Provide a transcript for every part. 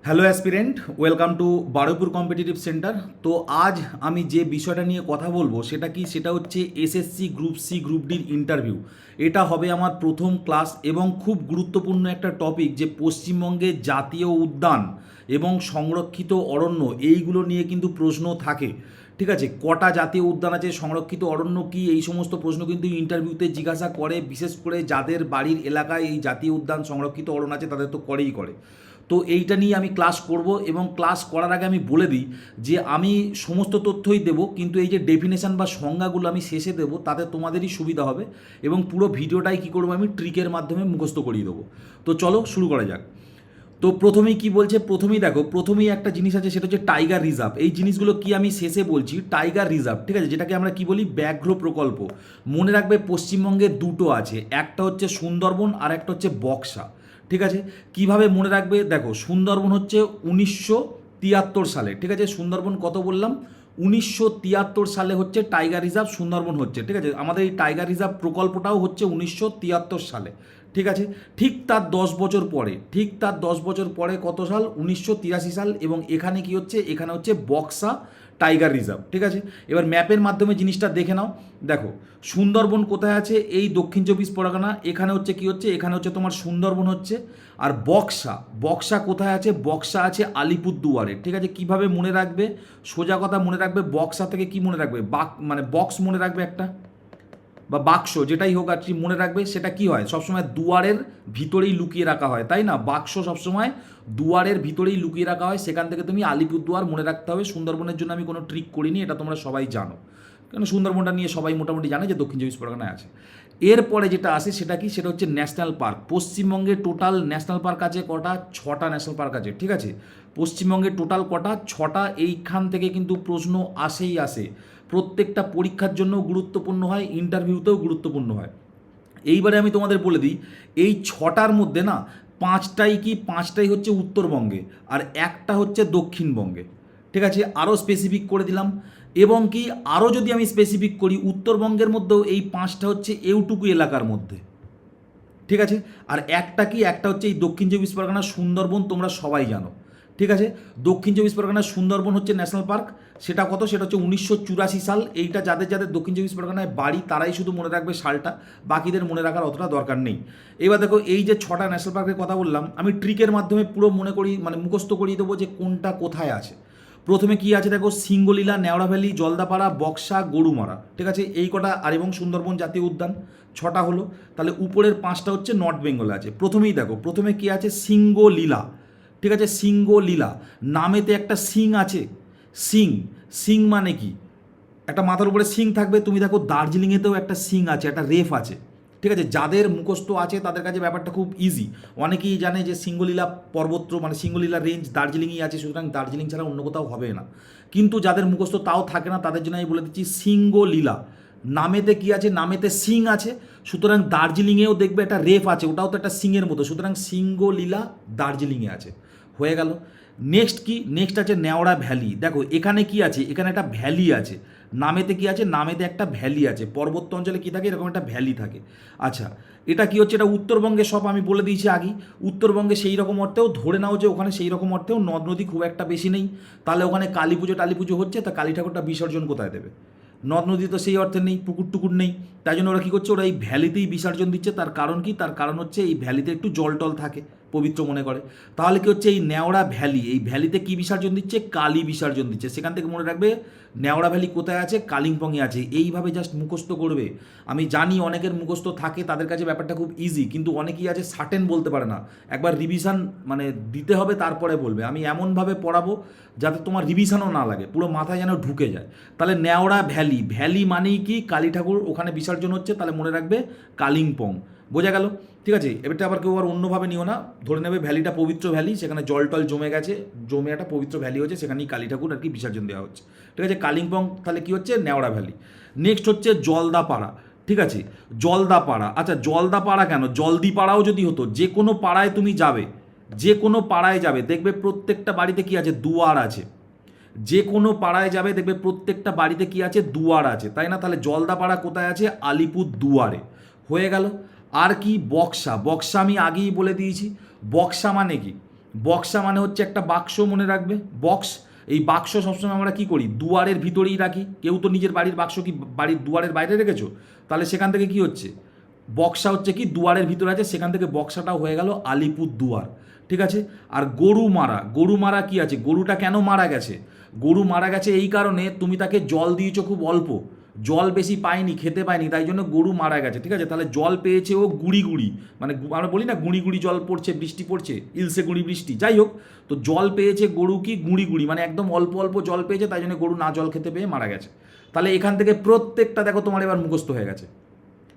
Hello aspirant, welcome to Baruipur competitive centre. তো আজ আমি যে বিষয়টা নিয়ে কথা বলবো সেটা হচ্ছে এসএসসি গ্রুপ সি গ্রুপ ডির ইন্টারভিউ। এটা হবে আমার প্রথম ক্লাস এবং খুব গুরুত্বপূর্ণ একটা টপিক, যে পশ্চিমবঙ্গের জাতীয় উদ্যান এবং সংরক্ষিত অরণ্য এইগুলো নিয়ে কিন্তু প্রশ্ন থাকে। ঠিক আছে, কটা জাতীয় উদ্যান আছে, সংরক্ষিত অরণ্য কি, এই সমস্ত প্রশ্ন কিন্তু ইন্টারভিউতে জিজ্ঞাসা করে। বিশেষ করে যাদের বাড়ির এলাকায় এই জাতীয় উদ্যান সংরক্ষিত অরণ্য আছে তাদের তো করেই করে। তো এইটা নিয়ে আমি ক্লাস করব এবং ক্লাস করার আগে আমি বলে দিই যে আমি সমস্ত তথ্যই দেবো, কিন্তু এই যে ডেফিনেশন বা সংজ্ঞাগুলো আমি শেষে দেবো, তাতে তোমাদেরই সুবিধা হবে এবং পুরো ভিডিওটাই কী করবো আমি ট্রিকের মাধ্যমে মুখস্থ করিয়ে দেবো। তো চলো শুরু করা যাক। তো প্রথমেই কি বলছে, প্রথমেই দেখো, প্রথমেই একটা জিনিস আছে, সেটা হচ্ছে টাইগার রিজার্ভ। এই জিনিসগুলো কি আমি শেষে বলছি। টাইগার রিজার্ভ, ঠিক আছে, যেটাকে আমরা কি বলি ব্যাঘ্র প্রকল্প। মনে রাখবে পশ্চিমবঙ্গে দুটো আছে, একটা হচ্ছে সুন্দরবন আর একটা হচ্ছে বক্সা। ঠিক আছে, কিভাবে মনে রাখবে, দেখো সুন্দরবন হচ্ছে 1973 সালে, ঠিক আছে, সুন্দরবন কত বললাম 1973 সালে হচ্ছে টাইগার রিজার্ভ সুন্দরবন হচ্ছে। ঠিক আছে, আমাদের এই টাইগার রিজার্ভ প্রকল্পটাও হচ্ছে 1973 সালে। ঠিক আছে, ঠিক তার 10 বছর পরে, ঠিক তার 10 বছর পরে কত সাল, 1983 সাল। এবং এখানে কি হচ্ছে, এখানে হচ্ছে বক্সা টাইগার রিজার্ভ। ঠিক আছে, এবার ম্যাপের মাধ্যমে জিনিসটা দেখে নাও। দেখো সুন্দরবন কোথায় আছে, এই দক্ষিণ 24 পরগনা। এখানে হচ্ছে কি হচ্ছে, এখানে হচ্ছে তোমার সুন্দরবন হচ্ছে। আর বক্সা, বক্সা কোথায় আছে, বক্সা আছে আলিপুরদুয়ারে। ঠিক আছে, কিভাবে মনে রাখবে, সোজা কথা মনে রাখবে, বক্সা থেকে কি মনে রাখবে, মানে বক্স মনে রাখবে একটা, বা বাক্স যেটাই হোক আর কি মনে রাখবে। সেটা কি হয়, সবসময় দুয়ারের ভিতরেই লুকিয়ে রাখা হয়, তাই না, বাক্স সবসময় দুয়ারের ভিতরেই লুকিয়ে রাখা হয়। সেখান থেকে তুমি আলিপুরদুয়ার মনে রাখতে হবে। সুন্দরবনের জন্য আমি কোনো ট্রিক করিনি, এটা তোমরা সবাই জানো, কারণ সুন্দরবনটা নিয়ে সবাই মোটামুটি জানে যে দক্ষিণ 24 পরগনায় আছে। এরপরে যেটা আসে সেটা কি, সেটা হচ্ছে ন্যাশনাল পার্ক। পশ্চিমবঙ্গে টোটাল ন্যাশনাল পার্ক আছে কটা, 6টা ন্যাশনাল পার্ক আছে। ঠিক আছে, পশ্চিমবঙ্গে টোটাল কটা, 6টা। এইখান থেকে কিন্তু প্রশ্ন আসেই আসে, প্রত্যেকটা পরীক্ষার জন্য গুরুত্বপূর্ণ হয়, ইন্টারভিউতেও গুরুত্বপূর্ণ হয়। এইবারে আমি তোমাদের বলে দিই, এই 6টার মধ্যে না 5টাই হচ্ছে উত্তরবঙ্গে আর একটা হচ্ছে দক্ষিণবঙ্গে। ঠিক আছে, আরও স্পেসিফিক করে দিলাম। এবং কি আরও যদি আমি স্পেসিফিক করি, উত্তরবঙ্গের মধ্যেও এই 5টা হচ্ছে এইটুকু এলাকার মধ্যে। ঠিক আছে, আর একটা কি, একটা হচ্ছে এই দক্ষিণ 24 পরগনা সুন্দরবন, তোমরা সবাই জানো। ঠিক আছে, দক্ষিণ 24 পরগনার সুন্দরবন হচ্ছে ন্যাশনাল পার্ক। সেটা কত, সেটা হচ্ছে 1984 সাল। এইটা যাদের যাদের দক্ষিণ 24 পরগনায় বাড়ি তারাই শুধু মনে রাখবে সালটা, বাকিদের মনে রাখার অতটা দরকার নেই। এবার দেখো, এই যে 6টা ন্যাশনাল পার্কের কথা বললাম, আমি ট্রিকের মাধ্যমে পুরো মনে করি, মানে মুখস্থ করিয়ে দেবো যে কোনটা কোথায় আছে। প্রথমে কি আছে দেখো, সিঙ্গলীলা, নেওড়া ভ্যালি, জলদাপাড়া, বক্সা, গরুমারা। ঠিক আছে, এই কটা, আর এবং সুন্দরবন জাতীয় উদ্যান, 6টা হলো। তাহলে উপরের 5টা হচ্ছে নর্থ বেঙ্গলে আছে। প্রথমেই দেখো, প্রথমে কি আছে, সিঙ্গলীলা। ঠিক আছে, সিঙ্গলীলা, নামেতে একটা সিং আছে। সিং, সিং মানে কি, একটা মাথার উপরে সিং থাকবে। তুমি দেখো দার্জিলিংয়েতেও একটা সিং আছে, একটা রেফ আছে। ঠিক আছে, যাদের মুখস্থ আছে তাদের কাছে ব্যাপারটা খুব ইজি। অনেকেই জানে যে সিঙ্গলীলা পর্বত, মানে সিঙ্গলীলা রেঞ্জ দার্জিলিংই আছে, সুতরাং দার্জিলিং ছাড়া অন্য কোথাও হবে না। কিন্তু যাদের মুখস্থ তাও থাকে না, তাদের জন্য আমি বলে দিচ্ছি সিঙ্গলীলা। নামেতে কি আছে, নামেতে সিং আছে, সুতরাং দার্জিলিংয়েও দেখবে একটা রেফ আছে, ওটাও তো একটা সিংয়ের মতো, সুতরাং সিঙ্গলীলা দার্জিলিংয়ে আছে। হয়ে গেল। নেক্সট কি, নেক্সট আছে নেওড়া ভ্যালি। দেখো এখানে কি আছে, এখানে একটা ভ্যালি আছে। নামেতে কি আছে, নামেতে একটা ভ্যালি আছে। পর্বত্য অঞ্চলে কি থাকে, এরকম একটা ভ্যালি থাকে। আচ্ছা, এটা কি হচ্ছে, এটা উত্তরবঙ্গে, সব আমি বলে দিয়েছি আগেই। উত্তরবঙ্গে সেই রকম অর্থেও ধরে নাও যে ওখানে সেই রকম অর্থেও নদ নদী খুব একটা বেশি নেই। তাহলে ওখানে কালী পুজো টালী পুজো হচ্ছে, তা কালী ঠাকুরটা বিসর্জন কোথায় দেবে, নদ নদী তো সেই অর্থে নেই, পুকুর টুকুর নেই। তাই জন্য ওরা কী করছে, ওরা এই ভ্যালিতেই বিসর্জন দিচ্ছে। তার কারণ কি, তার কারণ হচ্ছে এই ভ্যালিতে একটু জল টল থাকে, পবিত্র মনে করে। তাহলে কি হচ্ছে, এই নেওড়া ভ্যালি, এই ভ্যালিতে কি বিসর্জন দিচ্ছে, কালী বিসর্জন দিচ্ছে। সেখান থেকে মনে রাখবে নেওড়া ভ্যালি কোথায় আছে, কালিম্পংয়ে আছে। এইভাবে জাস্ট মুখস্থ করবে। আমি জানি অনেকের মুখস্থ থাকে, তাদের কাছে ব্যাপারটা খুব ইজি, কিন্তু অনেকেই আছে সার্টেন বলতে পারে না। একবার রিভিশন মানে দিতে হবে, তারপরে বলবে। আমি এমনভাবে পড়াবো যাতে তোমার রিভিশনও না লাগে, পুরো মাথায় যেন ঢুকে যায়। তাহলে নেওড়া ভ্যালি, ভ্যালি মানেই কি, কালী ঠাকুর ওখানে বিসর্জন হচ্ছে, তাহলে মনে রাখবে কালিম্পং। বোঝা গেল? ঠিক আছে, এবারটা আবার কেউ আর অন্যভাবে নিও না, ধরে নেবে ভ্যালিটা পবিত্র ভ্যালি, সেখানে জল টল জমে গেছে, জমে একটা পবিত্র ভ্যালি হচ্ছে, সেখানেই কালী ঠাকুর আর কি বিসর্জন দেওয়া হচ্ছে। ঠিক আছে, কালিম্পং তাহলে কি হচ্ছে, নেওড়া ভ্যালি। নেক্সট হচ্ছে জলদাপাড়া। ঠিক আছে, জলদাপাড়া। আচ্ছা, জলদাপাড়া কেন, জলদিপাড়াও যদি হতো, যে কোনো পাড়ায় তুমি যাবে, যে কোনো পাড়ায় যাবে, দেখবে প্রত্যেকটা বাড়িতে কি আছে, দুয়ার আছে। যে কোনো পাড়ায় যাবে দেখবে প্রত্যেকটা বাড়িতে কি আছে, দুয়ার আছে, তাই না? তাহলে জলদাপাড়া কোথায় আছে, আলিপুর দুয়ারে। হয়ে গেল। আর কি, বক্সা। বক্সা আমি আগেই বলে দিয়েছি। বক্সা মানে কি, বক্সা মানে হচ্ছে একটা বাক্স, মনে রাখবে বক্স। এই বাক্স সবসময় আমরা কি করি, দুয়ারের ভিতরেই রাখি। কেউ তো নিজের বাড়ির বাক্স কি বাড়ির দুয়ারের বাইরে রেখেছো? তাহলে সেখান থেকে কি হচ্ছে, বক্সা হচ্ছে কি দুয়ারের ভিতরে আছে, সেখান থেকে বক্সাটাও হয়ে গেল আলিপুর দুয়ার। ঠিক আছে। আর গরু মারা, গরু মারা কি আছে, গরুটা কেন মারা গেছে? গরু মারা গেছে এই কারণে তুমি তাকে জল দিয়েছো খুব অল্প, জল বেশি পায়নি, খেতে পায়নি, তাই জন্য গরু মারা গেছে। ঠিক আছে, তাহলে জল পেয়েছে ও গুড়ি গুড়ি, মানে আমরা বলি না গুঁড়ি গুঁড়ি জল পড়ছে, বৃষ্টি পড়ছে, ইলসে গুঁড়ি বৃষ্টি, যাই হোক। তো জল পেয়েছে গরু কি গুঁড়ি গুঁড়ি, মানে একদম অল্প অল্প জল পেয়েছে, তাই জন্য গরু না জল খেতে পেয়ে মারা গেছে। তাহলে এখান থেকে প্রত্যেকটা দেখো তোমার এবার মুখস্থ হয়ে গেছে।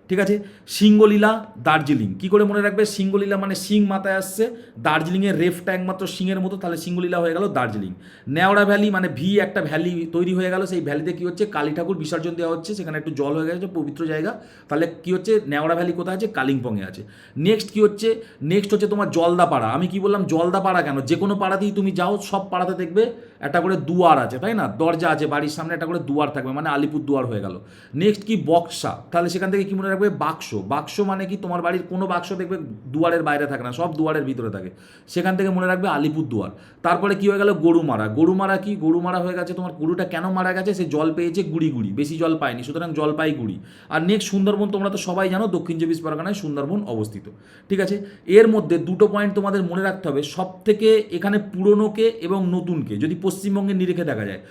ঠিক আছে। সিঙ্গলীলা দার্জিলিং, কি করে মনে রাখবে? সিঙ্গলীলা মানে সিং মাথায় আসছে, দার্জিলিংয়ের রেফটা একমাত্র সিংয়ের মতো, তাহলে সিঙ্গলীলা হয়ে গেল দার্জিলিং। নেওড়া ভ্যালি মানে ভি একটা ভ্যালি তৈরি হয়ে গেল, সেই ভ্যালিতে কি হচ্ছে, কালী ঠাকুর বিসর্জন দেওয়া হচ্ছে, সেখানে একটু জল হয়ে গেছে, পবিত্র জায়গা। তাহলে কি হচ্ছে, নেওড়া ভ্যালি কোথায় আছে? কালিম্পংয়ে আছে। নেক্সট কি হচ্ছে, নেক্সট হচ্ছে তোমার জলদাপাড়া। আমি কি বললাম জলদাপাড়া কেন? যে কোনো পাড়াতেই তুমি যাও, সব পাড়াতে দেখবে একটা করে দুয়ার আছে, তাই না? দরজা আছে, বাড়ির সামনে একটা করে দুয়ার থাকবে, মানে আলিপুর দুয়ার হয়ে গেল। নেক্সট কি বক্সা, তাহলে সেখান থেকে কি মনে রাখবে? বাক্স। বাক্স মানে কি, তোমার বাড়ির কোনো বাক্স দেখবে দুয়ারের বাইরে থাকে না, সব দুয়ারের ভিতরে থাকে, সেখান থেকে মনে রাখবে আলিপুর দুয়ার। তারপরে কি হয়ে গেল? গরুমারা। গরুমারা কি, গরুমারা হয়ে গেছে তোমার, গরুটা কেন মারা গেছে? সে জল পেয়েছে গুড়ি গুড়ি, বেশি জল পায়নি, সুতরাং জল পাই গুড়ি। আর নেক্সট সুন্দরবন, তোমরা তো সবাই জানো দক্ষিণ চব্বিশ পরগনায় সুন্দরবন অবস্থিত। ঠিক আছে। এর মধ্যে দুটো পয়েন্ট তোমাদের মনে রাখতে হবে, সব থেকে এখানে পুরনোকে এবং নতুনকে যদি পশ্চিমবঙ্গের নিরিখে দেখা যায়,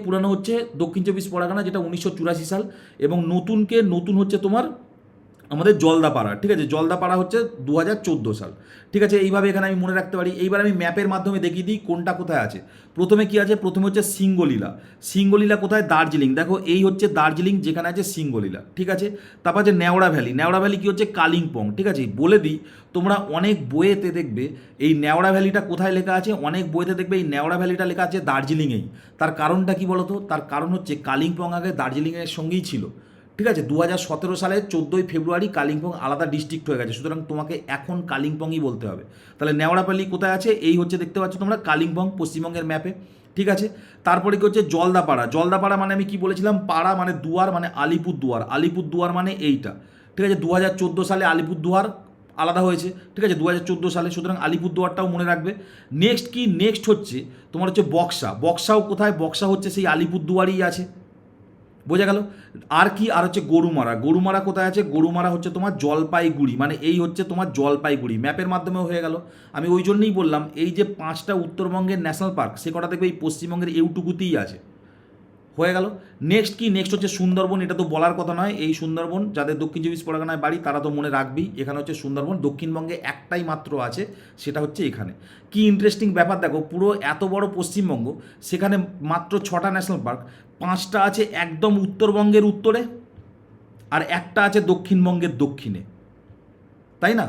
পুরানো হচ্ছে দক্ষিণ চব্বিশ পরগনা, যেটা 1984 সাল, এবং নতুন হচ্ছে তোমার আমাদের জলদাপাড়া। ঠিক আছে, জলদাপাড়া হচ্ছে 2014 সাল। ঠিক আছে, এইভাবে এখানে আমি মনে রাখতে পারি। এইবার আমি ম্যাপের মাধ্যমে দেখিয়ে দিই কোনটা কোথায় আছে। প্রথমে কি আছে, প্রথমে হচ্ছে সিঙ্গলীলা। সিঙ্গলীলা কোথায়? দার্জিলিং। দেখো এই হচ্ছে দার্জিলিং, যেখানে আছে সিঙ্গলীলা। ঠিক আছে। তারপর আছে নেওড়া ভ্যালি। নেওড়া ভ্যালি কি হচ্ছে? কালিম্পং। ঠিক আছে, বলে দিই, তোমরা অনেক বইয়েতে দেখবে এই নেওড়া ভ্যালিটা কোথায় লেখা আছে, অনেক বইতে দেখবে এই নেওড়া ভ্যালিটা লেখা আছে দার্জিলিংয়েই। তার কারণটা কি বলতো? তার কারণ হচ্ছে কালিম্পং আগে দার্জিলিংয়ের সঙ্গেই ছিল। ঠিক আছে, 2017 সালের 14ই ফেব্রুয়ারি কালিম্পং আলাদা ডিস্ট্রিক্ট হয়ে গেছে, সুতরাং তোমাকে এখন কালিম্পংই বলতে হবে। তাহলে নেওড়াপালি কোথায় আছে? এই হচ্ছে, দেখতে পাচ্ছ তোমরা কালিম্পং পশ্চিমবঙ্গের ম্যাপে। ঠিক আছে। তারপরে কি হচ্ছে? জলদাপাড়া। জলদাপাড়া মানে আমি কি বলেছিলাম, পাড়া মানে দুয়ার, মানে আলিপুর দুয়ার। আলিপুর দুয়ার মানে এইটা। ঠিক আছে, 2014 সালে আলিপুর দুয়ার আলাদা হয়েছে। ঠিক আছে, 2014 সালে, সুতরাং আলিপুর দুয়ারটাও মনে রাখবে। নেক্সট কি, নেক্সট হচ্ছে তোমার হচ্ছে বক্সা। বক্সাও কোথায়? বক্সা হচ্ছে সেই আলিপুর দুয়ারই আছে, বোঝা গেল। আর কি, আর হচ্ছে গরুমারা। গরুমারা কোথায় আছে? গরুমারা হচ্ছে তোমার জলপাইগুড়ি, মানে এই হচ্ছে তোমার জলপাইগুড়ি, ম্যাপের মাধ্যমেও হয়ে গেল। আমি ওই জন্যই বললাম এই যে 5টা উত্তরবঙ্গের ন্যাশনাল পার্ক, সে কটা দেখবে এই পশ্চিমবঙ্গের এইটুকুতেই আছে, হয়ে গেল। নেক্সট কি, নেক্সট হচ্ছে সুন্দরবন। এটা তো বলার কথা নয়, এই সুন্দরবন যাদের দক্ষিণ চব্বিশ পরগনায় বাড়ি তারা তো মনে রাখবেই, এখানে হচ্ছে সুন্দরবন দক্ষিণবঙ্গে একটাই মাত্র আছে, সেটা হচ্ছে এখানে। কি ইন্টারেস্টিং ব্যাপার দেখো, পুরো এত বড় পশ্চিমবঙ্গ, সেখানে মাত্র 6টা ন্যাশনাল পার্ক, 5টা আছে একদম উত্তরবঙ্গের উত্তরে, আর একটা আছে দক্ষিণবঙ্গের দক্ষিণে, তাই না?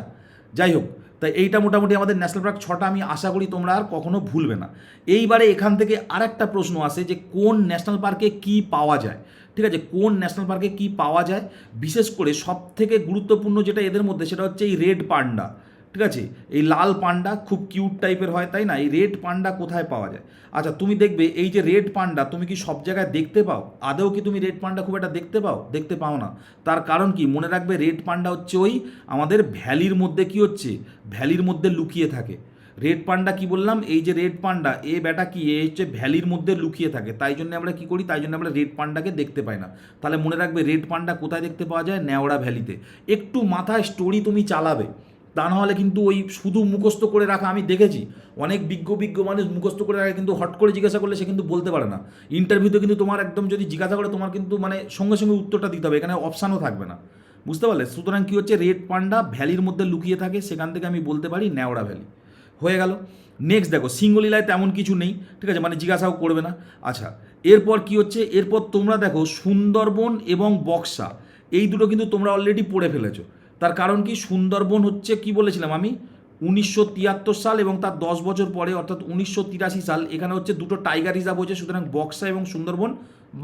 যাই হোক, তাই এইটা মোটামুটি আমাদের ন্যাশনাল পার্ক 6টা, আমি আশা করি তোমরা আর কখনো ভুলবে না। এইবারে এখান থেকে আরেকটা প্রশ্ন আসে যে কোন ন্যাশনাল পার্কে কি পাওয়া যায়। ঠিক আছে, কোন ন্যাশনাল পার্কে কি পাওয়া যায়, বিশেষ করে সব থেকে গুরুত্বপূর্ণ যেটা এদের মধ্যে, সেটা হচ্ছে এই রেড পান্ডা। ঠিক আছে, এই লাল পান্ডা খুব কিউট টাইপের হয়, তাই না? এই রেড পান্ডা কোথায় পাওয়া যায়? আচ্ছা, তুমি দেখবে এই যে রেড পান্ডা, তুমি কি সব জায়গায় দেখতে পাও? আদৌ কি তুমি রেড পান্ডা খুব একটা দেখতে পাও? দেখতে পাও না। তার কারণ কি, মনে রাখবে রেড পান্ডা হচ্ছে ওই আমাদের ভ্যালির মধ্যে কি হচ্ছে, ভ্যালির মধ্যে লুকিয়ে থাকে। রেড পান্ডা কি বললাম, এই যে রেড পান্ডা, এ বেটা কি, এ হচ্ছে ভ্যালির মধ্যে লুকিয়ে থাকে, তাই জন্য আমরা কি করি, তাই জন্য আমরা রেড পান্ডাকে দেখতে পাই না। তাহলে মনে রাখবে রেড পান্ডা কোথায় দেখতে পাওয়া যায়? নেওড়া ভ্যালিতে। একটু মাথায় স্টোরি তুমি চালাবে, তা নাহলে কিন্তু ওই শুধু মুখস্থ করে রাখা, আমি দেখেছি অনেক বিজ্ঞ মানুষ মুখস্থ করে রাখে, কিন্তু হট করে জিজ্ঞাসা করলে সে কিন্তু বলতে পারে না। ইন্টারভিউতে কিন্তু তোমার একদম যদি জিজ্ঞাসা করে, তোমার কিন্তু মানে সঙ্গে সঙ্গে উত্তরটা দিতে হবে, এখানে অপশানও থাকবে না, বুঝতে পারলে? সুতরাং কী হচ্ছে, রেড পান্ডা ভ্যালির মধ্যে লুকিয়ে থাকে, সেখান থেকে আমি বলতে পারি নেওড়া ভ্যালি, হয়ে গেল। নেক্সট দেখো, সিঙ্গলীলায় তেমন কিছু নেই, ঠিক আছে, মানে জিজ্ঞাসাও করবে না। আচ্ছা, এরপর কি হচ্ছে, এরপর তোমরা দেখো সুন্দরবন এবং বক্সা, এই দুটো কিন্তু তোমরা অলরেডি পড়ে ফেলেছো। তার কারণ কি, সুন্দরবন হচ্ছে কি বলেছিলাম আমি, 1973 সাল এবং তার 10 বছর পরে অর্থাৎ 1983 সাল, এখানে হচ্ছে দুটো টাইগার রিজার্ভ হয়েছে, সুতরাং বক্সা এবং সুন্দরবন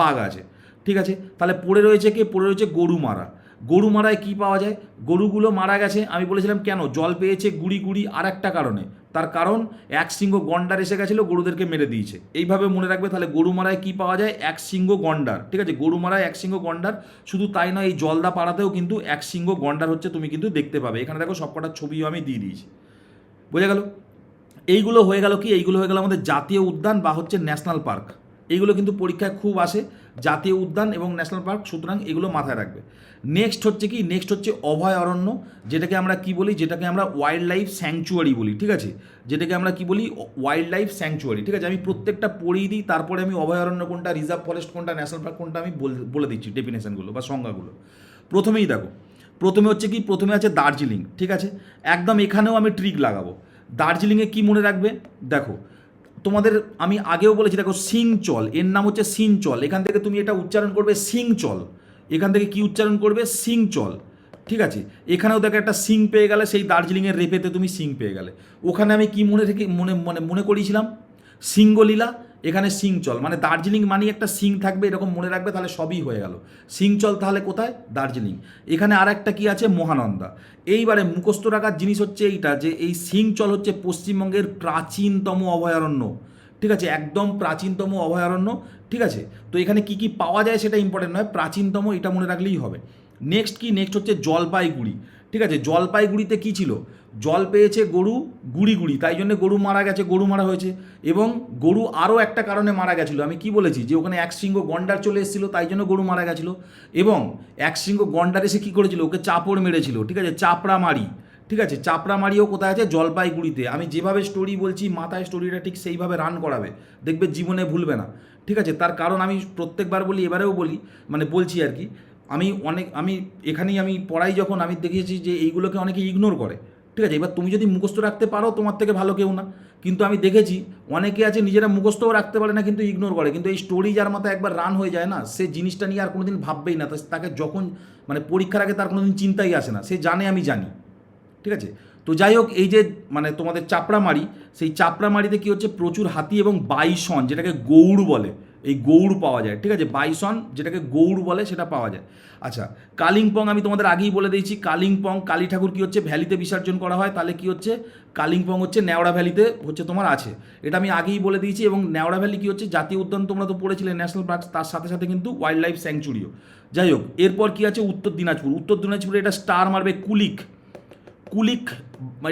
বাঘ আছে। ঠিক আছে, তাহলে পড়ে রয়েছে কে, পড়ে রয়েছে গরুমারা। গরুমারায় কি পাওয়া যায়? গরুগুলো মারা গেছে, আমি বলেছিলাম কেন, জল পেয়েছে গুড়ি গুড়ি, আর একটা কারণে, তার কারণ এক সিংহ গন্ডার এসে গেছিলো, গরুদেরকে মেরে দিয়েছে। এইভাবে মনে রাখবে। তাহলে গরুমারায় কি পাওয়া যায়? এক সিংহ গন্ডার। ঠিক আছে, গরুমারায় এক সিংহ গন্ডার। শুধু তাই নয়, এই জলদা পাড়াতেও কিন্তু এক সিংহ গন্ডার হচ্ছে তুমি কিন্তু দেখতে পাবে। এখানে দেখো সবকটার ছবিও আমি দিয়ে দিয়েছি, বোঝা গেল। এইগুলো হয়ে গেল কি, এইগুলো হয়ে গেল আমাদের জাতীয় উদ্যান বা হচ্ছে ন্যাশনাল পার্ক। এইগুলো কিন্তু পরীক্ষায় খুব আসে, জাতীয় উদ্যান এবং ন্যাশনাল পার্ক, সুতরাং এগুলো মাথায় রাখবে। নেক্সট হচ্ছে কি, নেক্সট হচ্ছে অভয়ারণ্য, যেটাকে আমরা কি বলি, যেটাকে আমরা ওয়াইল্ড লাইফ স্যাংচুয়ারি বলি, ঠিক আছে, যেটাকে আমরা কি বলি, ওয়াইল্ড লাইফ স্যাংচুয়ারি, ঠিক আছে। আমি প্রত্যেকটা পড়িয়ে দিই, তারপরে আমি অভয়ারণ্য কোনটা, রিজার্ভ ফরেস্ট কোনটা, ন্যাশনাল পার্ক কোনটা আমি বলে দিচ্ছি ডেফিনেশনগুলো বা সংজ্ঞাগুলো। প্রথমেই দেখো, প্রথমে হচ্ছে কি, প্রথমে আছে দার্জিলিং, ঠিক আছে, একদম এখানেও আমি ট্রিক লাগাবো। দার্জিলিংয়ে কি মনে রাখবে, দেখো তোমাদের আমি আগেও বলেছি, দেখো সিংচল, এর নাম হচ্ছে সিংচল, এখান থেকে তুমি এটা উচ্চারণ করবে সিংচল, এখান থেকে কি উচ্চারণ করবে, সিংচল, ঠিক আছে। এখানেও দেখো একটা সিং পেয়ে গেলে, সেই দার্জিলিংয়ের রেপেতে তুমি সিং পেয়ে গেলে। ওখানে আমি কি মনে রেখে মনে করিয়েছিলাম, সিঙ্গলীলা, এখানে সিংচল, মানে দার্জিলিং মানেই একটা সিং থাকবে, এরকম মনে রাখবে, তাহলে সবই হয়ে গেল। সিংচল তাহলে কোথায়, দার্জিলিং। এখানে আর একটা কি আছে, মহানন্দা। এইবারে মুখস্থ রাখার জিনিস হচ্ছে এইটা, যে এই সিংচল হচ্ছে পশ্চিমবঙ্গের প্রাচীনতম অভয়ারণ্য, ঠিক আছে, একদম প্রাচীনতম অভয়ারণ্য, ঠিক আছে। তো এখানে কি কি পাওয়া যায় সেটা ইম্পর্টেন্ট নয়, প্রাচীনতম এটা মনে রাখলেই হবে। নেক্সট কি, নেক্সট হচ্ছে জলপাইগুড়ি, ঠিক আছে। জলপাইগুড়িতে কি ছিল, জল পেয়েছে গরু, গুড়ি, তাই জন্য গরু মারা গেছে, গরু মারা হয়েছে। এবং গরু আরও একটা কারণে মারা গেছিলো, আমি কি বলেছি, যে ওখানে এক শৃঙ্গ গন্ডার চলে এসেছিলো, তাই জন্য গরু মারা গেছিলো। এবং এক শৃঙ্গ গন্ডার এসে কী করেছিল, ওকে চাপড় মেরেছিল, ঠিক আছে, চাপড়া মারি, ঠিক আছে। চাপড়া মারিও কোথায় আছে, জলপাইগুড়িতে। আমি যেভাবে স্টোরি বলছি, মাথায় স্টোরিটা ঠিক সেইভাবে রান করাবে, দেখবে জীবনে ভুলবে না, ঠিক আছে। তার কারণ আমি প্রত্যেকবার বলি, এবারেও বলি, মানে বলছি আর কি, আমি এখানেই আমি পড়াই যখন, আমি দেখেছি যে এইগুলোকে অনেকে ইগনোর করে, ঠিক আছে। এবার তুমি যদি মুখস্থ রাখতে পারো, তোমার থেকে ভালো কেউ না, কিন্তু আমি দেখেছি অনেকে আছে নিজেরা মুখস্থও রাখতে পারে না, কিন্তু ইগনোর করে। কিন্তু এই স্টোরি যার মাথায় একবার রান হয়ে যায় না, সে জিনিসটা নিয়ে আর কোনোদিন ভাববেই না, তাকে যখন মানে পরীক্ষার আগে তার কোনোদিন চিন্তাই আসে না, সে জানে আমি জানি, ঠিক আছে। তো যাই হোক, এই যে মানে তোমাদের চাপড়ামারি, সেই চাপড়ামারিতে কী হচ্ছে, প্রচুর হাতি এবং বাইসন, যেটাকে গৌড় বলে, এই গৌড় পাওয়া যায়, ঠিক আছে, বাইসন যেটাকে গৌড় বলে সেটা পাওয়া যায়। আচ্ছা, কালিম্পং আমি তোমাদের আগেই বলে দিয়েছি, কালিম্পং কালী ঠাকুর কী হচ্ছে, ভ্যালিতে বিসর্জন করা হয়, তাহলে কী হচ্ছে, কালিম্পং হচ্ছে নেওড়া ভ্যালিতে হচ্ছে তোমার আছে, এটা আমি আগেই বলে দিয়েছি। এবং নেওড়া ভ্যালি কী হচ্ছে, জাতীয় উদ্যান তোমরা তো পড়েছিলে, ন্যাশনাল পার্ক, তার সাথে সাথে কিন্তু ওয়াইল্ড লাইফ স্যাংচুরিও। যাই হোক, এরপর কী আছে, উত্তর দিনাজপুর, উত্তর দিনাজপুরে এটা স্টার মারবে কুলিক, কুলিক,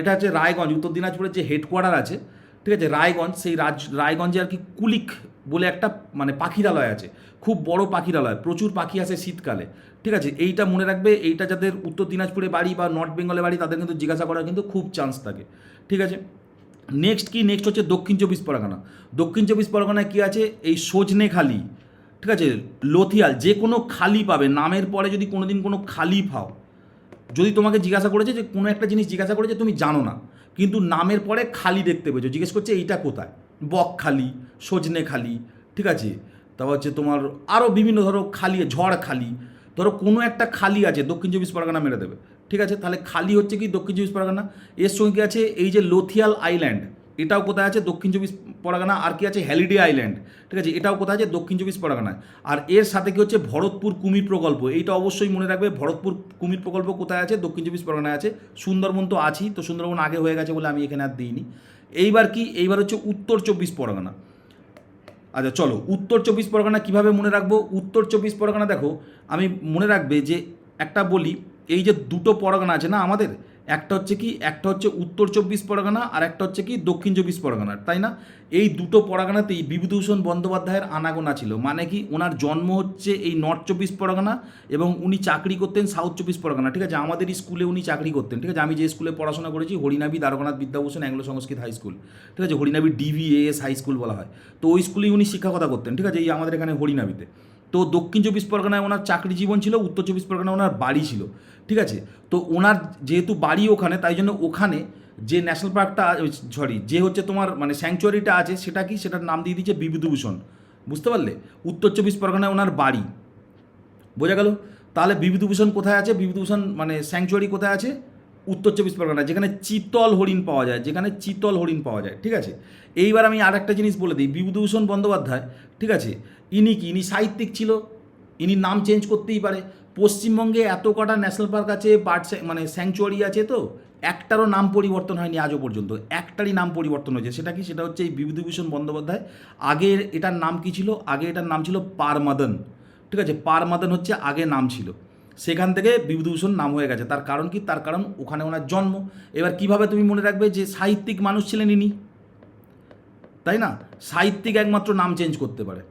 এটা হচ্ছে রায়গঞ্জ, উত্তর দিনাজপুরের যে হেডকোয়ার্টার আছে, ঠিক আছে, রায়গঞ্জ, সেই রায়গঞ্জে আর কি কুলিক বলে একটা মানে পাখিরালয় আছে, খুব বড় পাখিরালয়, প্রচুর পাখি আসে শীতকালে, ঠিক আছে। এইটা মনে রাখবে, এইটা যাদের উত্তর দিনাজপুরে বাড়ি বা নর্থ বেঙ্গলে বাড়ি, তাদের কিন্তু জিজ্ঞাসা করার কিন্তু খুব চান্স থাকে, ঠিক আছে। নেক্সট কি, নেক্সট হচ্ছে দক্ষিণ চব্বিশ পরগনা। দক্ষিণ চব্বিশ পরগনায় কী আছে, এই সজনেখালি, ঠিক আছে, লথিয়াল, যে কোনো খালি পাবে, নামের পরে যদি কোনো দিন কোনো খালি পাও, যদি তোমাকে জিজ্ঞাসা করেছে, যে কোনো একটা জিনিস জিজ্ঞাসা করেছে তুমি জানো না, কিন্তু নামের পরে খালি দেখতে পেয়েছো, জিজ্ঞেস করছে এইটা কোথায়, বকখালি, সজনেখালি, ঠিক আছে। তারপর হচ্ছে তোমার আরও বিভিন্ন, ধরো খালি, ঝড় খালি, ধরো কোনো একটা খালি আছে, দক্ষিণ চব্বিশ পরগনা মেরে দেবে, ঠিক আছে। তাহলে খালি হচ্ছে কি, দক্ষিণ চব্বিশ পরগনা। এর সঙ্গে আছে এই যে লথিয়াল আইল্যান্ড, এটাও কোথায় আছে, দক্ষিণ চব্বিশ পরগনা। আর কি আছে, হ্যালিডে আইল্যান্ড, ঠিক আছে, এটাও কোথায় আছে, দক্ষিণ চব্বিশ পরগনায়। আর এর সাথে কি হচ্ছে, ভরতপুর কুমির প্রকল্প, এইটা অবশ্যই মনে রাখবে, ভরতপুর কুমির প্রকল্প কোথায় আছে, দক্ষিণ চব্বিশ পরগনায় আছে। সুন্দরবন তো আছেই, তো সুন্দরবন আগে হয়ে গেছে বলে আমি এখানে আর দিইনি। এইবার কি, এইবার হচ্ছে উত্তর চব্বিশ পরগনা। আচ্ছা চলো, উত্তর চব্বিশ পরগনা কীভাবে মনে রাখবো, উত্তর চব্বিশ পরগনা দেখো, আমি মনে রাখবে যে একটা বলি, এই যে দুটো পরগনা আছে না আমাদের, একটা হচ্ছে কি, একটা হচ্ছে উত্তর চব্বিশ পরগনা, আর একটা হচ্ছে কি দক্ষিণ চব্বিশ পরগনা, তাই না। এই দুটো পরগনাতেই বিভূতিভূষণ বন্দ্যোপাধ্যায়ের আনাগোনা ছিল, মানে কি, ওনার জন্ম হচ্ছে এই নর্থ চব্বিশ পরগনা, এবং উনি চাকরি করতেন সাউথ চব্বিশ পরগনা, ঠিক আছে। আমাদের স্কুলে উনি চাকরি করতেন, ঠিক আছে। আমি যে স্কুলে পড়াশোনা করেছি, হরিনাবি দ্বারকানাথ বিদ্যাভূষণ অ্যাংলো সংস্কৃত হাই স্কুল, ঠিক আছে, হরিনাবি ডিভিএএস হাই স্কুল বলা হয়, তো ওই স্কুলেই উনি শিক্ষকতা করতেন, ঠিক আছে, এই আমাদের এখানে হরিনাবিতে। তো দক্ষিণ চব্বিশ পরগনায় ওনার চাকরি জীবন ছিল, উত্তর চব্বিশ পরগনায় ওনার বাড়ি ছিল, ঠিক আছে। তো ওনার যেহেতু বাড়ি ওখানে, তাই জন্য ওখানে যে ন্যাশনাল পার্কটা, সরি, যে হচ্ছে তোমার মানে স্যাংচুয়ারিটা আছে, সেটা কি, সেটার নাম দিয়ে দিচ্ছে বিভূতিভূষণ, বুঝতে পারলে। উত্তর চব্বিশ পরগনায় ওনার বাড়ি, বোঝা গেল। তাহলে বিভূতিভূষণ কোথায় আছে, বিভূতিভূষণ মানে স্যাংচুয়ারি কোথায় আছে, উত্তর চব্বিশ পরগনা, যেখানে চিতল হরিণ পাওয়া যায়, যেখানে চিতল হরিণ পাওয়া যায়, ঠিক আছে। এইবার আমি আর একটা জিনিস বলে দিই, বিভূতিভূষণ বন্দ্যোপাধ্যায়, ঠিক আছে, ইনি কি, ইনি সাহিত্যিক ছিল, ইনি নাম চেঞ্জ করতেই পারে। পশ্চিমবঙ্গে এত কটা ন্যাশনাল পার্ক আছে, বার্ড মানে স্যাংচুয়ারি আছে, তো একটারও নাম পরিবর্তন হয়নি আজও পর্যন্ত, একটারই নাম পরিবর্তন হয়েছে, সেটা কি, সেটা হচ্ছে এই বিভূতিভূষণ বন্দ্যোপাধ্যায়। আগে এটার নাম কি ছিল, আগে এটার নাম ছিল পারমাদন, ঠিক আছে, পারমাদন হচ্ছে আগে নাম ছিল, সেখান থেকে বিভূতিভূষণ নাম হয়ে গেছে। তার কারণ কি, তার কারণ ওখানে ওনার জন্ম। এবার কিভাবে তুমি মনে রাখবে যে সাহিত্যিক মানুষ ছিলেন ইনি, তাই না? সাহিত্যিক একমাত্র নাম চেঞ্জ করতে পারে,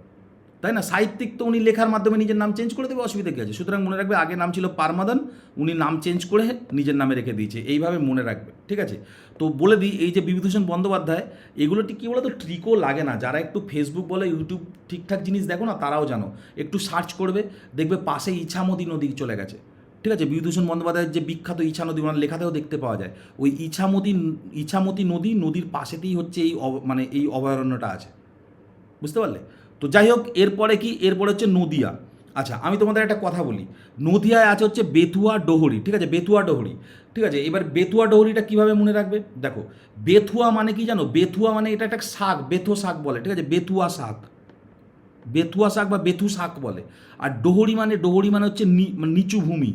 তাই না? সাহিত্যিক তো উনি লেখার মাধ্যমে নিজের নাম চেঞ্জ করে দেবে, অসুবিধা কী আছে? সুতরাং মনে রাখবে আগে নাম ছিল পারমাদান, উনি নাম চেঞ্জ করে নিজের নামে রেখে দিয়েছে, এইভাবে মনে রাখবে, ঠিক আছে? তো বলে দিই, এই যে বিভূতিভূষণ বন্দ্যোপাধ্যায়, এগুলো কী বলো তো, ট্রিকও লাগে না। যারা একটু ফেসবুক বলে ইউটিউব ঠিকঠাক জিনিস দেখো না, তারাও জানো, একটু সার্চ করবে, দেখবে পাশে ইছামতি নদী চলে গেছে, ঠিক আছে? বিভূতিভূষণ বন্দ্যোপাধ্যায়ের যে বিখ্যাত ইছা নদী, ওনার লেখাতেও দেখতে পাওয়া যায়, ওই ইছামতি নদীর পাশেতেই হচ্ছে মানে এই অভয়ারণ্যটা আছে, বুঝতে পারলে? তো যাই হোক, এরপরে হচ্ছে নদিয়া। আচ্ছা, আমি তোমাদের একটা কথা বলি, নদিয়ায় আছে হচ্ছে বেথুয়া ডোহরি, ঠিক আছে? বেথুয়া ডোহরি, ঠিক আছে? এবার বেথুয়া ডোহরিটা কীভাবে মনে রাখবে? দেখো, বেথুয়া মানে কি জানো? বেথুয়া মানে এটা একটা শাক, বেথো শাক বলে, ঠিক আছে? বেথুয়া শাক বা বেথু শাক বলে। আর ডোহরি মানে হচ্ছে নিচু ভূমি,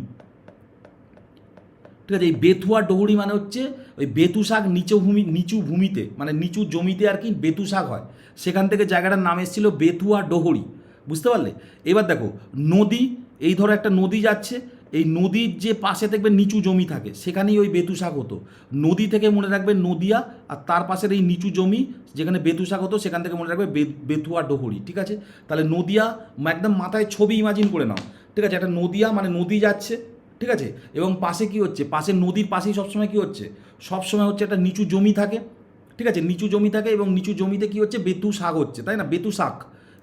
ঠিক আছে? এই বেথুয়া ডোহরি মানে হচ্ছে ওই বেতু শাক নিচু ভূমিতে, মানে নিচু জমিতে আর কি বেতু শাক হয়, সেখান থেকে জায়গাটার নাম এসেছিল বেথুয়া ডোহরি, বুঝতে পারলে? এবার দেখো, নদী, এই ধরো একটা নদী যাচ্ছে, এই নদীর যে পাশে দেখবে নিচু জমি থাকে, সেখানেই ওই বেতু শাক হতো। নদী থেকে মনে রাখবে নদিয়া, আর তার পাশের এই নিচু জমি যেখানে বেতু শাক হতো, সেখান থেকে মনে রাখবে বেথুয়া ডোহরি, ঠিক আছে? তাহলে নদিয়া, একদম মাথায় ছবি ইমাজিন করে নাও, ঠিক আছে? একটা নদিয়া মানে নদী যাচ্ছে, ঠিক আছে? এবং পাশে কি হচ্ছে, পাশে নদীর পাশেই সবসময় কী হচ্ছে, সবসময় হচ্ছে একটা নিচু জমি থাকে, ঠিক আছে? নিচু জমি থাকে, এবং নিচু জমিতে কী হচ্ছে, বেতু শাক হচ্ছে, তাই না? বেতু শাক,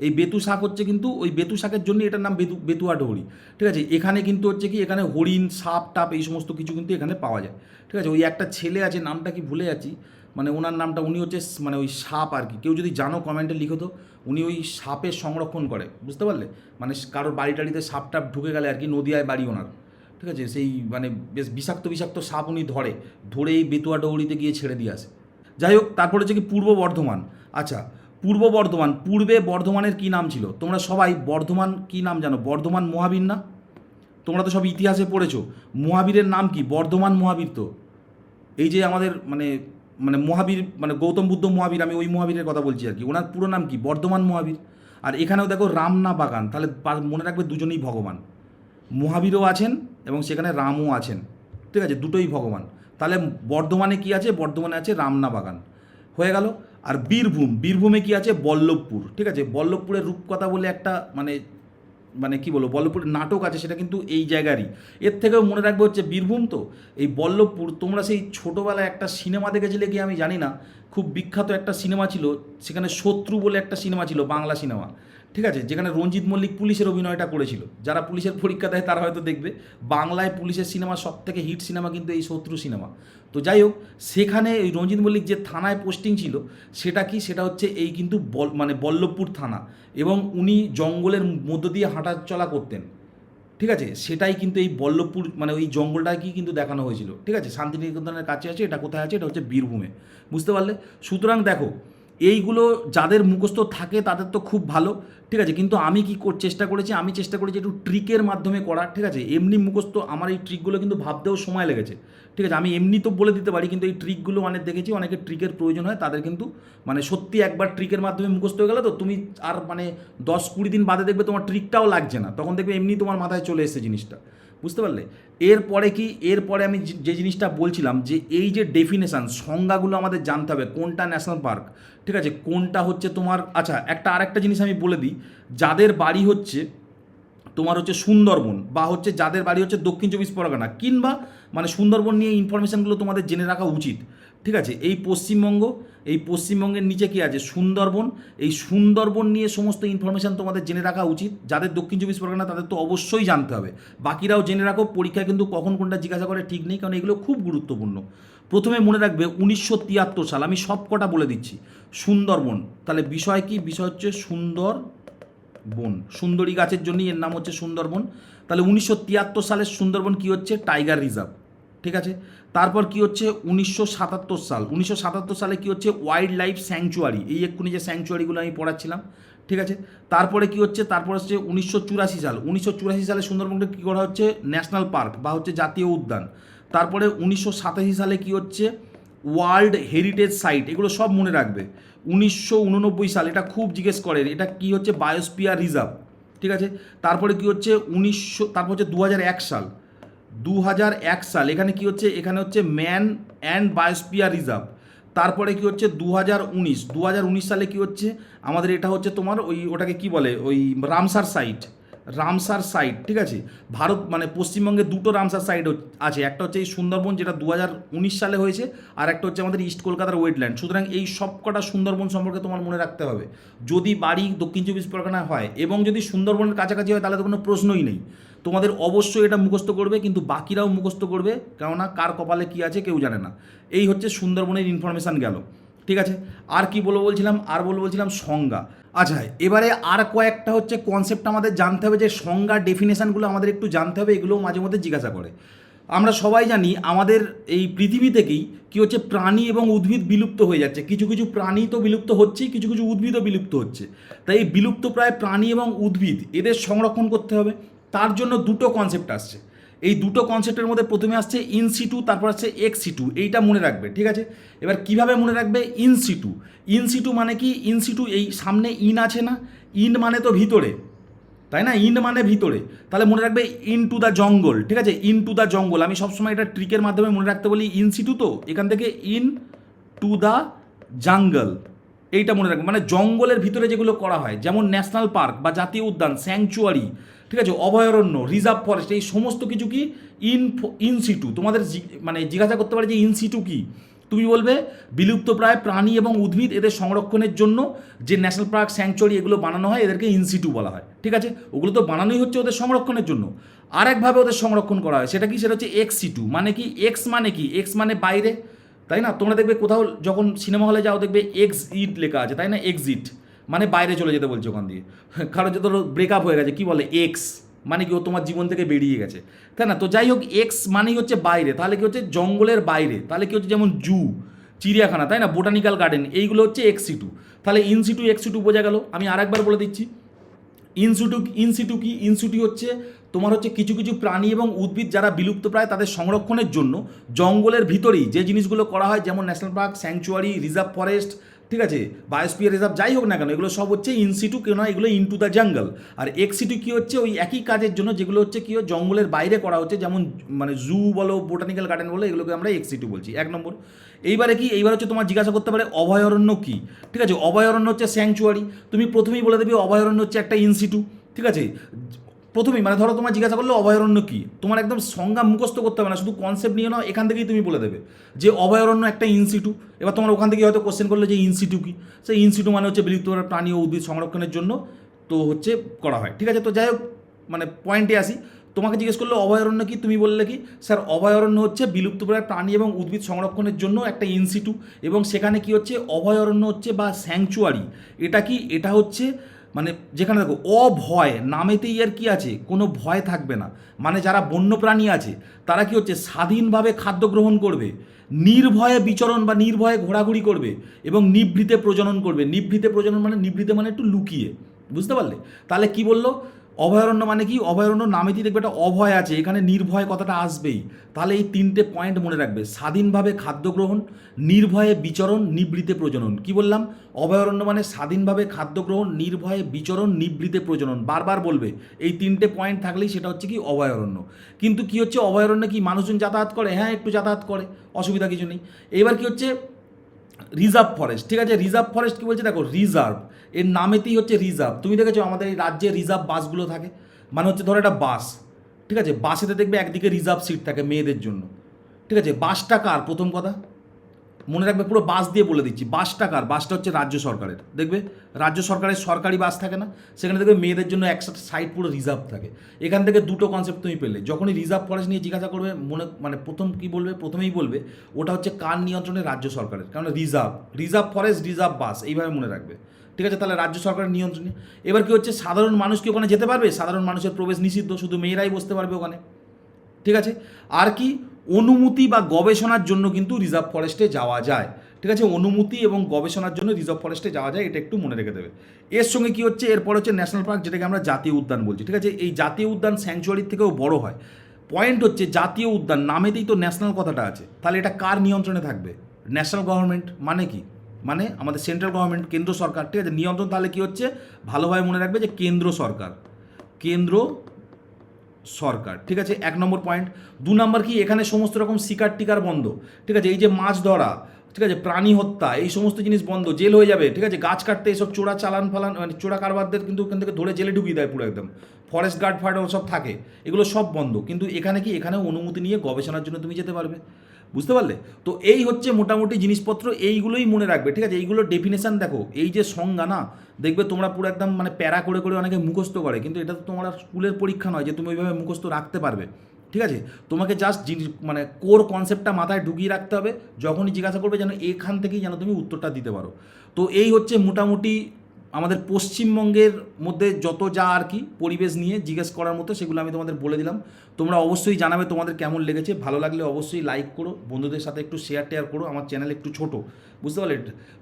এই বেতু শাক হচ্ছে, কিন্তু ওই বেতু শাকের জন্য এটার নাম বেতুয়া ডোহরি, ঠিক আছে? এখানে কিন্তু হচ্ছে কি, এখানে হরিণ, সাপ টাপ এই সমস্ত কিছু কিন্তু এখানে পাওয়া যায়, ঠিক আছে? ওই একটা ছেলে আছে, নামটা কি ভুলে যাচ্ছি, মানে ওনার নামটা, উনি হচ্ছে মানে ওই সাপ আর কি, কেউ যদি জানো কমেন্টে লিখো তো, উনি ওই সাপের সংরক্ষণ করে, বুঝতে পারলে? মানে কারোর বাড়ি টাড়িতে সাপ টাপ ঢুকে গেলে আর কি, নদিয়ায় বাড়ি ওনার, ঠিক আছে? সেই মানে বেশ বিষাক্ত সাপ উনি ধরে এই বেতুয়া ডৌরিতে গিয়ে ছেড়ে দিয়ে আসে। যাই হোক, তারপরে হচ্ছে কি পূর্ব বর্ধমান। আচ্ছা, পূর্বে বর্ধমানের কী নাম ছিল? তোমরা সবাই বর্ধমান কী নাম জানো? বর্ধমান মহাবীর না? তোমরা তো সব ইতিহাসে পড়েছো, মহাবীরের নাম কি? বর্ধমান মহাবীর। তো এই যে আমাদের মানে মানে মহাবীর, মানে গৌতম বুদ্ধ মহাবীর, আমি ওই মহাবীরের কথা বলছি আর কি, ওনার পুরো নাম কি? বর্ধমান মহাবীর। আর এখানেও দেখো রামনা বাগান, তাহলে মনে রাখবে দুজনেই ভগবান, মহাবীরও আছেন এবং সেখানে রামও আছেন, ঠিক আছে? দুটোই ভগবান। তাহলে বর্ধমানে কি আছে? বর্ধমানে আছে রামনা বাগান, হয়ে গেল। আর বীরভূমে কি আছে? বল্লভপুর, ঠিক আছে? বল্লভপুরের রূপকথা বলে একটা মানে মানে কী বলবো, বল্লভপুরের নাটক আছে, সেটা কিন্তু এই জায়গারই। এর থেকেও মনে রাখবে হচ্ছে বীরভূম। তো এই বল্লভপুর, তোমরা সেই ছোটোবেলায় একটা সিনেমা দেখেছিলে কি আমি জানি না, খুব বিখ্যাত একটা সিনেমা ছিল, সেখানে শত্রু বলে একটা সিনেমা ছিল, বাংলা সিনেমা, ঠিক আছে? যেখানে রঞ্জিত মল্লিক পুলিশের অভিনয়টা করেছিল, যারা পুলিশের পরীক্ষা দেয় তারা হয়তো দেখবে, বাংলায় পুলিশের সিনেমা সব থেকে হিট সিনেমা কিন্তু এই শত্রু সিনেমা। তো যাই হোক, সেখানে ওই রঞ্জিত মল্লিক যে থানায় পোস্টিং ছিল, সেটা হচ্ছে এই কিন্তু মানে বল্লভপুর থানা, এবং উনি জঙ্গলের মধ্য দিয়ে হাঁটা চলা করতেন, ঠিক আছে? সেটাই কিন্তু এই বল্লভপুর, মানে ওই জঙ্গলটাকেই কিন্তু দেখানো হয়েছিল, ঠিক আছে? শান্তিনিকেতনের কাছে আছে, এটা কোথায় আছে? এটা হচ্ছে বীরভূমে, বুঝতে পারলে? সুতরাং দেখো, এইগুলো যাদের মুখস্থ থাকে তাদের তো খুব ভালো, ঠিক আছে? কিন্তু আমি চেষ্টা করেছি একটু ট্রিকের মাধ্যমে করা, ঠিক আছে? এমনি মুখস্থ আমার এই ট্রিকগুলো কিন্তু ভাবতেও সময় লেগেছে, ঠিক আছে? আমি এমনি তো বলে দিতে পারি, কিন্তু এই ট্রিকগুলো অনেক দেখেছি, অনেকের ট্রিকের প্রয়োজন হয়, তাদের কিন্তু মানে সত্যি একবার ট্রিকের মাধ্যমে মুখস্থ হয়ে গেলে তো তুমি আর মানে 10-20 দিন বাদে দেখবে তোমার ট্রিকটাও লাগছে না, তখন দেখবে এমনি তোমার মাথায় চলে এসেছে জিনিসটা, বুঝতে পারলে? এরপরে আমি যে জিনিসটা বলছিলাম, যে এই যে ডেফিনেশান, সংজ্ঞাগুলো আমাদের জানতে হবে, কোনটা ন্যাশনাল পার্ক, ঠিক আছে? কোনটা হচ্ছে তোমার, আচ্ছা আরেকটা জিনিস আমি বলে দিই, যাদের বাড়ি হচ্ছে তোমার হচ্ছে সুন্দরবন, বা হচ্ছে যাদের বাড়ি হচ্ছে দক্ষিণ চব্বিশ পরগনা, কিংবা মানে সুন্দরবন নিয়ে ইনফরমেশানগুলো তোমাদের জেনে রাখা উচিত, ঠিক আছে? এই পশ্চিমবঙ্গের নিচে কি আছে? সুন্দরবন। এই সুন্দরবন নিয়ে সমস্ত ইনফরমেশান তোমাদের জেনে রাখা উচিত। যাদের দক্ষিণ চব্বিশ পরগনা তাদের তো অবশ্যই জানতে হবে, বাকিরাও জেনে রাখো। পরীক্ষায় কিন্তু কখন কোনটা জিজ্ঞাসা করে ঠিক নেই, কারণ এগুলো খুব গুরুত্বপূর্ণ। প্রথমে মনে রাখবে 1973 সাল, আমি সব কটা বলে দিচ্ছি। সুন্দরবন, তাহলে বিষয় কি? বিষয় হচ্ছে সুন্দরবন, সুন্দরী গাছের জন্যই এর নাম হচ্ছে সুন্দরবন। তাহলে 1973 সালের সুন্দরবন কি হচ্ছে? টাইগার রিজার্ভ, ঠিক আছে? তারপর কি হচ্ছে 1977 সালে কি হচ্ছে? ওয়াইল্ড লাইফ স্যাংচুয়ারি, এই এক্ষুনি যে স্যাংচুয়ারিগুলো আমি পড়াচ্ছিলাম, ঠিক আছে? তারপরে কি হচ্ছে? তারপর হচ্ছে 1984 সালে সুন্দরবনকে কী করা হচ্ছে? ন্যাশনাল পার্ক বা হচ্ছে জাতীয় উদ্যান। তারপরে 1987 সালে কি হচ্ছে? ওয়ার্ল্ড হেরিটেজ সাইট, এগুলো সব মনে রাখবে। 1989 সাল, এটা খুব জিজ্ঞেস করে, এটা কি হচ্ছে? বায়োস্ফিয়ার রিজার্ভ, ঠিক আছে? তারপরে কি হচ্ছে? তারপর হচ্ছে 2001 সাল, এখানে কি হচ্ছে? এখানে হচ্ছে ম্যান অ্যান্ড বায়োস্ফিয়ার রিজার্ভ। তারপরে কি হচ্ছে 2019 সালে কি হচ্ছে আমাদের এটা হচ্ছে তোমার ওটাকে কি বলে ওই রামসার সাইট, ঠিক আছে। ভারত মানে পশ্চিমবঙ্গে দুটো রামসার সাইট আছে, একটা হচ্ছে এই সুন্দরবন যেটা 2019 সালে হয়েছে, আর একটা হচ্ছে আমাদের ইস্ট কলকাতার ওয়েটল্যান্ড। সুতরাং এই সব কটা সুন্দরবন সম্পর্কে তোমার মনে রাখতে হবে। যদি বাড়ি দক্ষিণ চব্বিশ পরগনায় হয় এবং যদি সুন্দরবনের কাছাকাছি হয় তাহলে তো কোনো প্রশ্নই নেই, তোমাদের অবশ্যই এটা মুখস্থ করবে, কিন্তু বাকিরাও মুখস্থ করবে, কেননা কার কপালে কী আছে কেউ জানে না। এই হচ্ছে সুন্দরবনের ইনফরমেশান গেল, ঠিক আছে। আর কি বলছিলাম সংজ্ঞা। আচ্ছা, এবারে আর কয়েকটা হচ্ছে কনসেপ্ট আমাদের জানতে হবে, যে সংজ্ঞা ডেফিনেশানগুলো আমাদের একটু জানতে হবে, এগুলোও মাঝে মধ্যে জিজ্ঞাসা করে। আমরা সবাই জানি আমাদের এই পৃথিবী থেকেই কী হচ্ছে প্রাণী এবং উদ্ভিদ বিলুপ্ত হয়ে যাচ্ছে, কিছু কিছু প্রাণী তো বিলুপ্ত হচ্ছেই, কিছু কিছু উদ্ভিদও বিলুপ্ত হচ্ছে। তাই এই বিলুপ্ত প্রায় প্রাণী এবং উদ্ভিদ এদের সংরক্ষণ করতে হবে, তার জন্য দুটো কনসেপ্ট আসছে। এই দুটো কনসেপ্টের মধ্যে প্রথমে আসছে ইনসিটু, তারপর আসছে এক্সিটু, এইটা মনে রাখবে, ঠিক আছে। এবার কিভাবে মনে রাখবে ইনসিটু মানে কি? ইনসিটু এই সামনে ইন আছে না, ইন মানে তো ভিতরে, তাই না, ইন মানে ভিতরে, তাহলে মনে রাখবে ইন টু দ্য জঙ্গল, ঠিক আছে, ইন টু দ্য জঙ্গল। আমি সবসময় এটা ট্রিকের মাধ্যমে মনে রাখতে বলি, ইনসিটু তো এখান থেকে ইন টু দ্য জাঙ্গল, এইটা মনে রাখবে, মানে জঙ্গলের ভিতরে যেগুলো করা হয়, যেমন ন্যাশনাল পার্ক বা জাতীয় উদ্যান, স্যাংচুয়ারি, ঠিক আছে, অভয়ারণ্য, রিজার্ভ ফরেস্ট, এই সমস্ত কিছু কি ইনসিটু। তোমাদের মানে জিজ্ঞাসা করতে পারে যে ইনসিটু কি, তুমি বলবে বিলুপ্তপ্রায় প্রাণী এবং উদ্ভিদ এদের সংরক্ষণের জন্য যে ন্যাশনাল পার্ক, স্যাংচুয়ারি এগুলো বানানো হয় এদেরকে ইনসিটু বলা হয়, ঠিক আছে। ওগুলো তো বানানোই হচ্ছে ওদের সংরক্ষণের জন্য। আরেকভাবে ওদের সংরক্ষণ করা হয়, সেটা কি? সেটা হচ্ছে এক্সিটু। মানে কি? এক্স মানে বাইরে, তাই না। তোমরা দেখবে কোথাও যখন সিনেমা হলে যাও দেখবে এক্সিট লেখা আছে, তাই না, এক্সিট মানে বাইরে চলে যেতে বলছে ওখান দিয়ে। কারণ যে ধরো ব্রেকআপ হয়ে গেছে, কি বলে? এক্স মানে কি? ও তোমার জীবন থেকে বেরিয়ে গেছে, তাই না। তো যাই হোক, এক্স মানেই হচ্ছে বাইরে, তাহলে কি হচ্ছে জঙ্গলের বাইরে, তাহলে কি হচ্ছে যেমন জু, চিড়িয়াখানা, তাই না, বোটানিক্যাল গার্ডেন, এইগুলো হচ্ছে এক্সিটু। তাহলে ইনসিটু এক্সিটু বোঝা গেল। আমি আরেকবার বলে দিচ্ছি, ইনসিটু কি? ইনসিটু হচ্ছে তোমার হচ্ছে কিছু কিছু প্রাণী এবং উদ্ভিদ যারা বিলুপ্তপ্রায় তাদের সংরক্ষণের জন্য জঙ্গলের ভিতরেই যে জিনিসগুলো করা হয়, যেমন national park, sanctuary, reserve forest, ঠিক আছে, বায়োস্ফিয়ার রিজার্ভ, যাই হোক না কেন, এগুলো সব হচ্ছে ইনসিটু, কেন এগুলো into the jungle. R ex situ কি হচ্ছে? ওই একই কাজের জন্য যেগুলো হচ্ছে কি জঙ্গলের বাইরে করা হচ্ছে, যেমন মানে জু বলো, বোটানিক্যাল গার্ডেন বলো, এগুলোকে আমরা এক্সিটু বলছি, এক নম্বর। এইবার হচ্ছে তোমার জিজ্ঞাসা করতে পারে অভয়ারণ্য কি, ঠিক আছে। অভয়ারণ্য হচ্ছে স্যাংচুয়ারি, তুমি প্রথমেই বলে দেবে অভয়ারণ্য হচ্ছে একটা ইনসিটু, ঠিক আছে। প্রথমেই মানে ধরো তোমার জিজ্ঞাসা করলো অভয়ারণ্য কি, তোমার একদম সংজ্ঞা মুখস্থ করতে হবে না, শুধু কনসেপ্ট নিয়ে নাও, এখান থেকেই তুমি বলে দেবে যে অভয়ারণ্য একটা ইনসিটু। এবার তোমার ওখান থেকে হয়তো কোশ্চেন করলো যে ইনসিটু কি, সেই ইনসিটু মানে হচ্ছে বিলুপ্ত প্রাণী ও উদ্ভিদ সংরক্ষণের জন্য তো হচ্ছে করা হয়, ঠিক আছে। তো যাই হোক, মানে পয়েন্টে আসি, তোমাকে জিজ্ঞেস করলো অভয়ারণ্য কি, তুমি বললে কি? স্যার অভয়ারণ্য হচ্ছে বিলুপ্তপ্রায় প্রাণী এবং উদ্ভিদ সংরক্ষণের জন্য একটা ইনসিটু, এবং সেখানে কি হচ্ছে অভয়ারণ্য হচ্ছে বা স্যাংচুয়ারি, এটা কি? এটা হচ্ছে মানে যেখানে দেখো অভয়, নামেতেই আর কি আছে, কোনো ভয় থাকবে না। মানে যারা বন্যপ্রাণী আছে তারা কি হচ্ছে স্বাধীনভাবে খাদ্য গ্রহণ করবে, নির্ভয়ে বিচরণ বা নির্ভয়ে ঘোরাঘুরি করবে, এবং নিভৃতে প্রজনন করবে। নিভৃতে প্রজনন মানে নিভৃতে মানে একটু লুকিয়ে, বুঝতে পারলে? তাহলে কি বললো? অভয়ারণ্য মানে কি? অভয়ারণ্য নামেতেই দেখবে একটা অভয় আছে, এখানে নির্ভয় কথাটা আসবেই। তাহলে এই তিনটে পয়েন্ট মনে রাখবে, স্বাধীনভাবে খাদ্য গ্রহণ, নির্ভয়ে বিচরণ, নিবৃতে প্রজনন। কি বললাম? অভয়ারণ্য মানে স্বাধীনভাবে খাদ্য গ্রহণ, নির্ভয়ে বিচরণ, নিবৃতে প্রজনন, বারবার বলবে। এই তিনটে পয়েন্ট থাকলেই সেটা হচ্ছে কি অভয়ারণ্য। কিন্তু কি হচ্ছে অভয়ারণ্যে কি মানুষজন যাতায়াত করে? হ্যাঁ, একটু যাতায়াত করে, অসুবিধা কিছু নেই। এবার কি হচ্ছে রিজার্ভ ফরেস্ট, ঠিক আছে। রিজার্ভ ফরেস্ট কি বলছে দেখো, রিজার্ভ এর নামেতেই হচ্ছে রিজার্ভ। তুমি দেখেছো আমাদের এই রাজ্যে রিজার্ভ বাসগুলো থাকে, মানে হচ্ছে ধরো একটা বাস, ঠিক আছে, বাসেতে দেখবে একদিকে রিজার্ভ সিট থাকে মেয়েদের জন্য, ঠিক আছে। বাসটা কার? প্রথম কথা মনে রাখবে, পুরো বাস দিয়ে বলে দিচ্ছি, বাসটা কার? বাসটা হচ্ছে রাজ্য সরকারের। দেখবে রাজ্য সরকারের সরকারি বাস থাকে না, সেখানে দেখবে মেয়েদের জন্য একসাথে সাইড পুরো রিজার্ভ থাকে। এখান থেকে দুটো কনসেপ্ট তুমি পেলে। যখনই রিজার্ভ ফরেস্ট নিয়ে জিজ্ঞাসা করবে মানে প্রথম কি বলবে? প্রথমেই বলবে ওটা হচ্ছে কার নিয়ন্ত্রণে? রাজ্য সরকারের। কারণ রিজার্ভ ফরেস্ট, রিজার্ভ বাস, এইভাবে মনে রাখবে, ঠিক আছে। তাহলে রাজ্য সরকারের নিয়ন্ত্রণে। এবার কি হচ্ছে সাধারণ মানুষ কি ওখানে যেতে পারবে? সাধারণ মানুষের প্রবেশ নিষিদ্ধ, শুধু মেয়েরাই বসতে পারবে ওখানে, ঠিক আছে। আর কি? অনুমতি বা গবেষণার জন্য কিন্তু রিজার্ভ ফরেস্টে যাওয়া যায়, ঠিক আছে। অনুমতি এবং গবেষণার জন্য রিজার্ভ ফরেস্টে যাওয়া যায়, এটা একটু মনে রেখে দেবে। এর সঙ্গে কি হচ্ছে, এরপর হচ্ছে ন্যাশনাল পার্ক, যেটাকে আমরা জাতীয় উদ্যান বলছি, ঠিক আছে। এই জাতীয় উদ্যান স্যাংচুয়ারির থেকেও বড় হয়। পয়েন্ট হচ্ছে জাতীয় উদ্যান নামেতেই তো ন্যাশনাল কথাটা আছে, তাহলে এটা কার নিয়ন্ত্রণে থাকবে? National government. মানে কি? মানে আমাদের সেন্ট্রাল গভর্নমেন্ট, কেন্দ্র সরকার, ঠিক আছে। নিয়ন্ত্রণ তাহলে কি হচ্ছে, ভালোভাবে মনে রাখবে যে কেন্দ্র সরকার, ঠিক আছে। এক নম্বর পয়েন্ট। দু নম্বর কি, এখানে সমস্ত রকম শিকার টিকার বন্ধ, ঠিক আছে। এই যে মাছ ধরা, ঠিক আছে, প্রাণী হত্যা এই সমস্ত জিনিস বন্ধ, জেল হয়ে যাবে। ঠিক আছে, গাছ কাটতে এসব চোরা চালান ফালান মানে চোরা কারবারদের কিন্তু এখান থেকে ধরে জেলে ঢুকিয়ে দেয় পুরো একদম। ফরেস্ট গার্ড ফার্ড সব থাকে, এগুলো সব বন্ধ। কিন্তু এখানে কি, এখানে অনুমতি নিয়ে গবেষণার জন্য তুমি যেতে পারবে। বুঝতে পারলে? তো এই হচ্ছে মোটামুটি জিনিসপত্র, এইগুলোই মনে রাখবে। ঠিক আছে, এইগুলোর ডেফিনেশান দেখো, এই যে সংজ্ঞা না, দেখবে তোমরা পুরো একদম মানে প্যারা করে করে অনেকে মুখস্থ করে, কিন্তু এটা তো তোমার স্কুলের পরীক্ষা নয় যে তুমি ওইভাবে মুখস্থ রাখতে পারবে। ঠিক আছে, তোমাকে জাস্ট মানে কোর কনসেপ্টটা মাথায় ঢুকিয়ে রাখতে হবে, যখনই জিজ্ঞাসা করবে যেন এখান থেকেই যেন তুমি উত্তরটা দিতে পারো। তো এই হচ্ছে মোটামুটি আমাদের পশ্চিমবঙ্গের মধ্যে যত যা আর কি পরিবেশ নিয়ে জিজ্ঞেস করার মতো, সেগুলো আমি তোমাদের বলে দিলাম। তোমরা অবশ্যই জানাবে তোমাদের কেমন লেগেছে। ভালো লাগলে অবশ্যই লাইক করো, বন্ধুদের সাথে একটু শেয়ার করো। আমার চ্যানেল একটু ছোট, বুঝতে পারলে?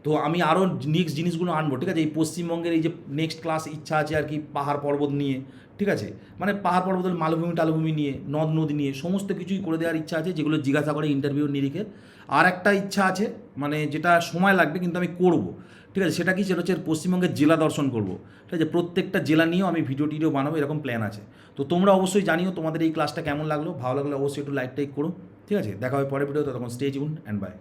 তো আমি আরও নেক্সট জিনিসগুলো আনবো। ঠিক আছে, এই পশ্চিমবঙ্গের এই যে নেক্সট ক্লাস ইচ্ছা আছে আর কি, পাহাড় পর্বত নিয়ে। ঠিক আছে, মানে পাহাড় পর্বতের মালভূমি টালভূমি নিয়ে, নদ নদী নিয়ে সমস্ত কিছুই করে দেওয়ার ইচ্ছা আছে, যেগুলো জিজ্ঞাসা করে ইন্টারভিউর নিরিখে। আর একটা ইচ্ছা আছে, মানে যেটা সময় লাগবে কিন্তু আমি করব। ঠিক আছে, সেটা কি, সেটা হচ্ছে পশ্চিমবঙ্গের জেলা দর্শন করব। ঠিক আছে, প্রত্যেকটা জেলা নিয়েও আমি ভিডিও টিডিও বানাবো, এরকম প্ল্যান আছে। তো তোমরা অবশ্যই জানিও তোমাদের এই ক্লাসটা কেমন লাগলো। ভালো লাগলে অবশ্যই একটু লাইক টাইক করো। ঠিক আছে, দেখা হবে পরের ভিডিও, ততক্ষণ স্টে টিউনড অ্যান্ড বাই।